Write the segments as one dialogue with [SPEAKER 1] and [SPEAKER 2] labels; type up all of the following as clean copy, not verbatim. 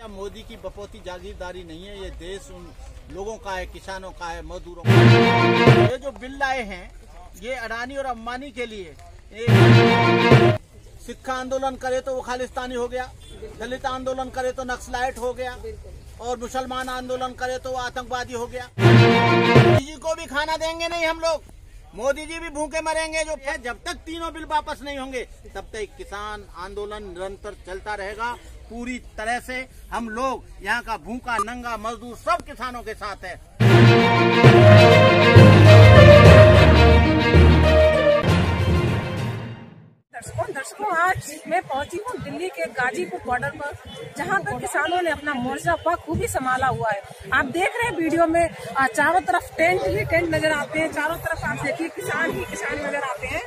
[SPEAKER 1] मोदी की बपोती जागीरदारी नहीं है। ये देश उन लोगों का है, किसानों का है, मजदूरों का है। ये जो बिल लाए हैं ये अडानी और अंबानी के लिए। सिक्खा आंदोलन करे तो वो खालिस्तानी हो गया, दलित आंदोलन करे तो नक्सलाइट हो गया, और मुसलमान आंदोलन करे तो वो आतंकवादी हो गया। मोदी जी को भी खाना देंगे नहीं हम लोग, मोदी जी भी भूखे मरेंगे। जो जब तक तीनों बिल वापस नहीं होंगे तब तक किसान आंदोलन निरंतर चलता रहेगा। पूरी तरह से हम लोग यहाँ का भूखा नंगा मजदूर सब किसानों के साथ है।
[SPEAKER 2] दर्शकों, आज मैं पहुंची हूँ दिल्ली के गाजीपुर बॉर्डर पर, जहां पर किसानों ने अपना मोर्चा बखूबी संभाला हुआ है। आप देख रहे हैं वीडियो में चारों तरफ टेंट ही टेंट नजर आते हैं। चारों तरफ आप देखिए किसान ही किसान नजर आते हैं,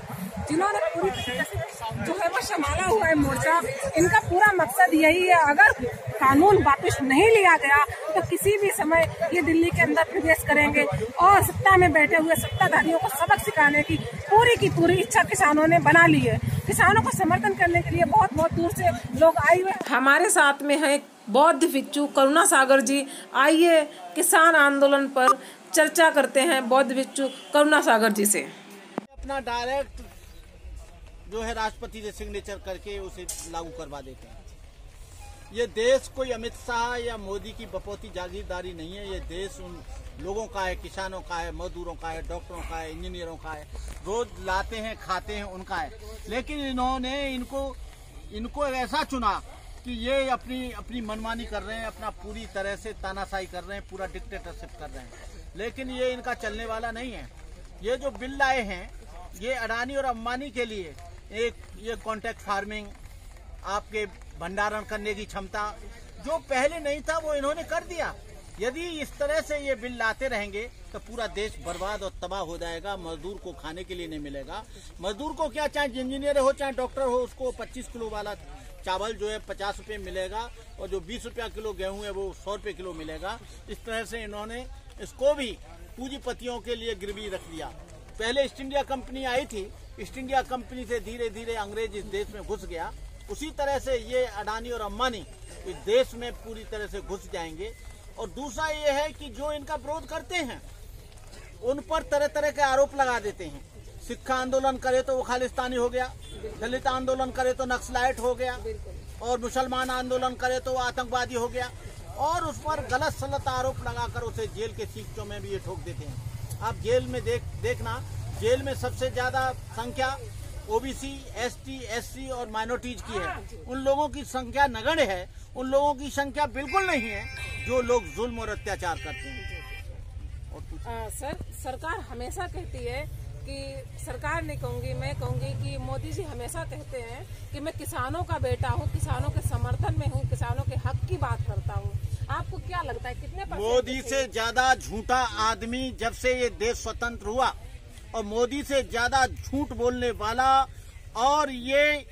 [SPEAKER 2] जिन्होंने पूरी तरीके से जो है वो संभाला हुआ है मोर्चा। इनका पूरा मकसद यही है, अगर कानून वापस नहीं लिया गया तो किसी भी समय ये दिल्ली के अंदर प्रवेश करेंगे और सत्ता में बैठे हुए सत्ताधारियों को सबक सिखाने की पूरी इच्छा किसानों ने बना ली है। किसानों को समर्थन करने के लिए बहुत बहुत दूर से लोग आए हुए। हमारे साथ में है बौद्ध भिक्षु करुणा सागर जी। आइए किसान आंदोलन पर चर्चा करते हैं बौद्ध भिक्षु करुणा सागर जी से।
[SPEAKER 1] अपना डायरेक्ट जो है राष्ट्रपति से सिग्नेचर करके उसे लागू करवा देते हैं। ये देश कोई अमित शाह या मोदी की बपोती जागीरदारी नहीं है। ये देश उन लोगों का है, किसानों का है, मजदूरों का है, डॉक्टरों का है, इंजीनियरों का है। रोज लाते हैं खाते हैं उनका है। लेकिन इन्होंने इनको ऐसा चुना कि ये अपनी मनमानी कर रहे हैं, अपना पूरी तरह से तानाशाही कर रहे हैं, पूरा डिक्टेटरशिप कर रहे हैं। लेकिन ये इनका चलने वाला नहीं है। ये जो बिल लाए हैं ये अडानी और अंबानी के लिए। ये कॉन्ट्रैक्ट फार्मिंग, आपके भंडारण करने की क्षमता जो पहले नहीं था वो इन्होंने कर दिया। यदि इस तरह से ये बिल लाते रहेंगे तो पूरा देश बर्बाद और तबाह हो जाएगा। मजदूर को खाने के लिए नहीं मिलेगा। मजदूर को क्या, चाहे इंजीनियर हो चाहे डॉक्टर हो, उसको 25 किलो वाला चावल जो है 50 रुपये मिलेगा, और जो 20 रुपया किलो गेहूं है वो 100 रुपये किलो मिलेगा। इस तरह से इन्होंने इसको भी पूंजीपतियों के लिए गिरवी रख दिया। पहले ईस्ट इंडिया कंपनी आई थी, ईस्ट इंडिया कंपनी से धीरे धीरे अंग्रेज इस देश में घुस गया। उसी तरह से ये अडानी और अंबानी इस देश में पूरी तरह से घुस जाएंगे। और दूसरा ये है कि जो इनका विरोध करते हैं उन पर तरह तरह के आरोप लगा देते हैं। सिक्खा आंदोलन करे तो वो खालिस्तानी हो गया, दलित आंदोलन करे तो नक्सलाइट हो गया, और मुसलमान आंदोलन करे तो वो आतंकवादी हो गया, और उस पर गलत सलत आरोप लगाकर उसे जेल के सीखों में भी ये ठोक देते हैं। आप जेल में देखना, जेल में सबसे ज्यादा संख्या ओबीसी, एसटी, एससी और माइनॉरिटीज की है। उन लोगों की संख्या नगण्य है। उन लोगों की संख्या बिल्कुल नहीं है जो लोग जुल्म और अत्याचार करते हैं।
[SPEAKER 2] सर, सरकार हमेशा कहती है कि सरकार नहीं कहूंगी, मैं कहूंगी कि मोदी जी हमेशा कहते हैं कि मैं किसानों का बेटा हूं, किसानों के समर्थन में हूं, किसानों के हक की बात करता हूं। आपको क्या लगता है कितने
[SPEAKER 1] मोदी से ज्यादा झूठा आदमी जब से ये देश स्वतंत्र हुआ, और मोदी से ज्यादा झूठ बोलने वाला, और ये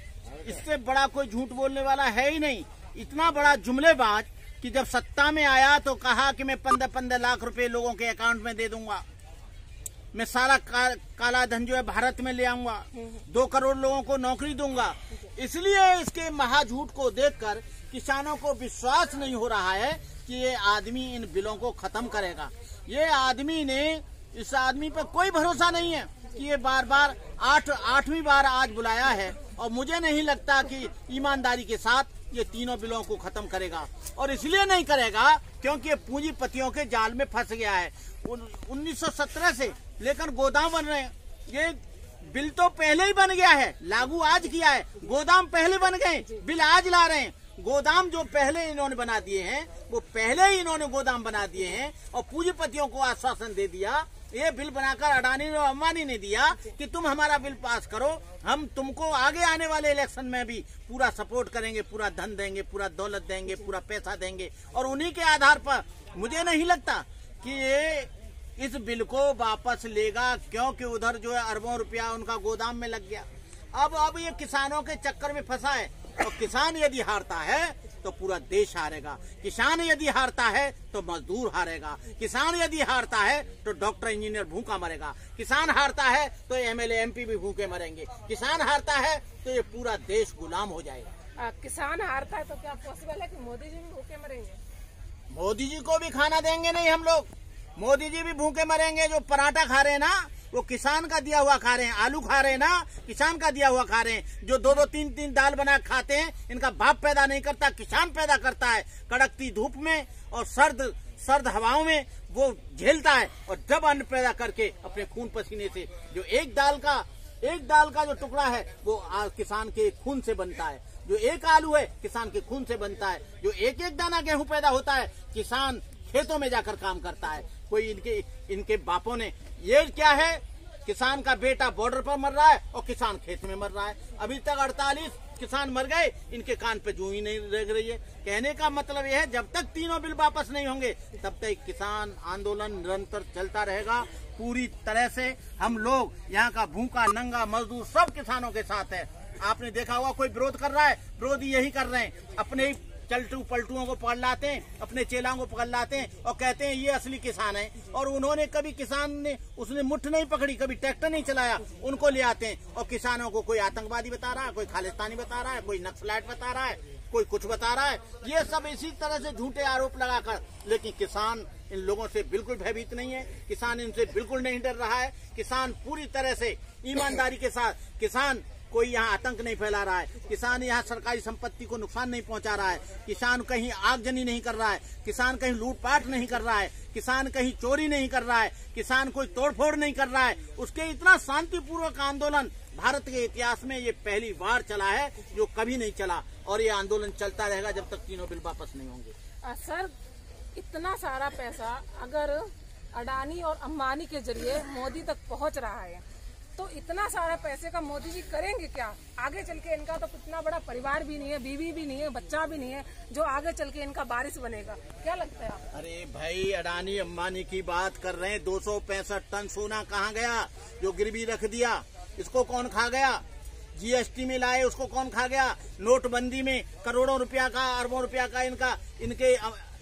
[SPEAKER 1] इससे बड़ा कोई झूठ बोलने वाला है ही नहीं। इतना बड़ा जुमलेबाज कि जब सत्ता में आया तो कहा कि मैं 15-15 लाख रुपए लोगों के अकाउंट में दे दूंगा, मैं सारा काला धन जो है भारत में ले आऊंगा, 2 करोड़ लोगों को नौकरी दूंगा। इसलिए इसके महाझूठ को देखकर किसानों को विश्वास नहीं हो रहा है कि ये आदमी इन बिलों को खत्म करेगा। इस आदमी पर कोई भरोसा नहीं है कि ये बार 8वीं बार आज बुलाया है, और मुझे नहीं लगता कि ईमानदारी के साथ ये तीनों बिलों को खत्म करेगा। और इसलिए नहीं करेगा क्योंकि ये पूंजीपतियों के जाल में फंस गया है। 1917 से लेकर गोदाम बन रहे हैं। ये बिल तो पहले ही बन गया है, लागू आज किया है। गोदाम पहले बन गए, बिल आज ला रहे हैं। गोदाम जो पहले इन्होंने बना दिए हैं वो पहले ही इन्होंने गोदाम बना दिए हैं, और पूंजीपतियों को आश्वासन दे दिया। ये बिल बनाकर अडानी और अंबानी ने दिया कि तुम हमारा बिल पास करो, हम तुमको आगे आने वाले इलेक्शन में भी पूरा सपोर्ट करेंगे, पूरा धन देंगे, पूरा दौलत देंगे, पूरा पैसा देंगे। और उन्हीं के आधार पर मुझे नहीं लगता कि ये इस बिल को वापस लेगा, क्योंकि उधर जो है अरबों रुपया उनका गोदाम में लग गया। अब ये किसानों के चक्कर में फंसा है, और किसान यदि हारता है तो पूरा देश हारेगा। किसान यदि हारता है तो मजदूर हारेगा। किसान यदि हारता है तो डॉक्टर इंजीनियर भूखा मरेगा। किसान हारता है तो एमएलए एमपी भी भूखे मरेंगे। किसान हारता है तो ये पूरा देश गुलाम हो जाएगा।
[SPEAKER 2] किसान हारता है तो क्या पॉसिबल है कि मोदी जी भी भूखे मरेंगे?
[SPEAKER 1] मोदी जी को भी खाना देंगे नहीं हम लोग। मोदी जी भी भूखे मरेंगे। जो पराठा खा रहे हैं ना, वो किसान का दिया हुआ खा रहे हैं। आलू खा रहे हैं ना, किसान का दिया हुआ खा रहे हैं। जो 2-2 3-3 दाल बना खाते हैं, इनका बाप पैदा नहीं करता, किसान पैदा करता है। कड़कती धूप में और सर्द हवाओं में वो झेलता है, और जब अन्न पैदा करके अपने खून पसीने से, जो एक दाल का जो टुकड़ा है वो किसान के खून से बनता है। जो एक आलू है किसान के खून से बनता है। जो एक दाना गेहूं पैदा होता है, किसान खेतों में जाकर काम करता है। कोई इनके बापों ने, ये क्या है, किसान का बेटा बॉर्डर पर मर रहा है और किसान खेत में मर रहा है। अभी तक 48 किसान मर गए, इनके कान पे जूं ही नहीं लग रही है। कहने का मतलब यह है, जब तक तीनों बिल वापस नहीं होंगे तब तक किसान आंदोलन निरंतर चलता रहेगा। पूरी तरह से हम लोग यहाँ का भूखा नंगा मजदूर सब किसानों के साथ है। आपने देखा होगा कोई विरोध कर रहा है, विरोधी यही कर रहे हैं, अपने ही चलटू पलटुओं को पकड़ लाते हैं, अपने चेलाओं को पकड़ लाते हैं और कहते हैं ये असली किसान है। और उन्होंने कभी किसान ने उसने मुट्ठ नहीं पकड़ी, कभी ट्रैक्टर नहीं चलाया, उनको ले आते हैं और किसानों को कोई आतंकवादी बता रहा है, कोई खालिस्तानी बता रहा है, कोई नक्सलाइट बता रहा है, कोई कुछ बता रहा है। ये सब इसी तरह से झूठे आरोप लगाकर, लेकिन किसान इन लोगों से बिल्कुल भयभीत नहीं है। किसान इनसे बिल्कुल नहीं डर रहा है। किसान पूरी तरह से ईमानदारी के साथ, किसान कोई यहाँ आतंक नहीं फैला रहा है, किसान यहाँ सरकारी संपत्ति को नुकसान नहीं पहुंचा रहा है, किसान कहीं आगजनी नहीं कर रहा है, किसान कहीं लूटपाट नहीं कर रहा है, किसान कहीं चोरी नहीं कर रहा है, किसान कोई तोड़फोड़ नहीं कर रहा है। उसके इतना शांतिपूर्वक आंदोलन भारत के इतिहास में ये पहली बार चला है, जो कभी नहीं चला, और ये आंदोलन चलता रहेगा जब तक तीनों बिल वापस नहीं होंगे।
[SPEAKER 2] सर, इतना सारा पैसा अगर अडानी और अंबानी के जरिए मोदी तक पहुंच रहा है, तो इतना सारा पैसे का मोदी जी करेंगे क्या? आगे चल के इनका तो इतना बड़ा परिवार भी नहीं है, बीवी भी नहीं है, बच्चा भी नहीं है, जो आगे चल के इनका बारिश बनेगा। क्या लगता है आप?
[SPEAKER 1] अरे भाई, अडानी अंबानी की बात कर रहे हैं। 265 टन सोना कहाँ गया जो गिरवी रख दिया? इसको कौन खा गया? जीएसटी में लाए, उसको कौन खा गया? नोटबंदी में करोड़ों रुपया का, अरबों रुपया का इनके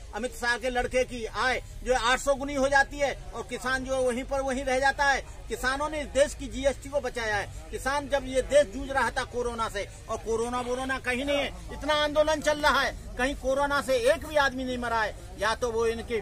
[SPEAKER 1] अमित शाह के लड़के की आय जो 800 गुनी हो जाती है, और किसान जो वहीं पर वहीं रह जाता है। किसानों ने इस देश की जीएसटी को बचाया है। किसान, जब ये देश जूझ रहा था कोरोना से, और कोरोना कहीं नहीं है, इतना आंदोलन चल रहा है, कहीं कोरोना से एक भी आदमी नहीं मरा है। या तो वो इनके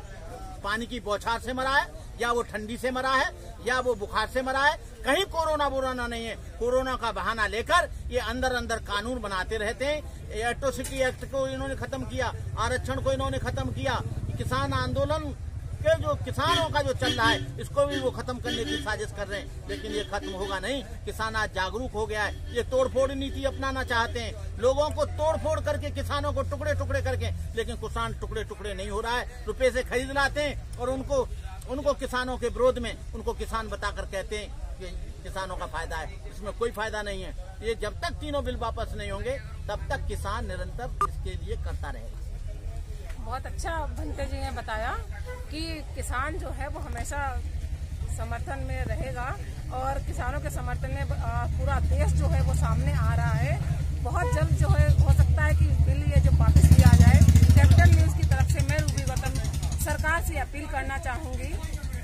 [SPEAKER 1] पानी की बौछार से मरा है, या वो ठंडी से मरा है, या वो बुखार से मरा है। कहीं कोरोना नहीं है। कोरोना का बहाना लेकर ये अंदर कानून बनाते रहते हैं। एट्रोसिटी एक्ट को इन्होंने खत्म किया, आरक्षण को इन्होंने खत्म किया, किसान आंदोलन के जो किसानों का जो चल रहा है, इसको भी वो खत्म करने की साजिश कर रहे हैं, लेकिन ये खत्म होगा नहीं। किसान आज जागरूक हो गया है। ये तोड़फोड़ नीति अपनाना चाहते हैं, लोगों को तोड़फोड़ करके, किसानों को टुकड़े टुकड़े करके, लेकिन किसान टुकड़े टुकड़े नहीं हो रहा है। रुपए से खरीद लाते हैं और उनको किसानों के विरोध में उनको किसान बताकर कहते हैं कि किसानों का फायदा है। इसमें कोई फायदा नहीं है। ये जब तक तीनों बिल वापस नहीं होंगे तब तक किसान निरंतर इसके लिए करता रहेगा।
[SPEAKER 2] बहुत अच्छा भंते जी ने बताया कि किसान जो है वो हमेशा समर्थन में रहेगा, और किसानों के समर्थन में पूरा देश जो है वो सामने आ रहा है। बहुत जल्द जो है हो सकता है कि बिल ये जो वापस लिया जाए। कैपिटल न्यूज की तरफ से मैं रूबी गौतम सरकार से अपील करना चाहूंगी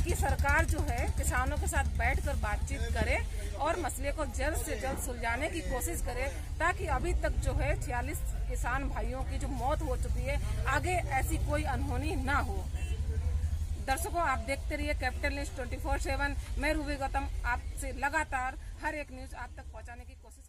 [SPEAKER 2] कि सरकार जो है किसानों के साथ बैठकर बातचीत करे और मसले को जल्द से जल्द सुलझाने की कोशिश करे, ताकि अभी तक जो है 46 किसान भाइयों की जो मौत हो चुकी है, आगे ऐसी कोई अनहोनी ना हो। दर्शकों, आप देखते रहिए कैपिटल न्यूज 24/7। मैं रूबी गौतम आपसे लगातार हर एक न्यूज आप तक पहुंचाने की कोशिश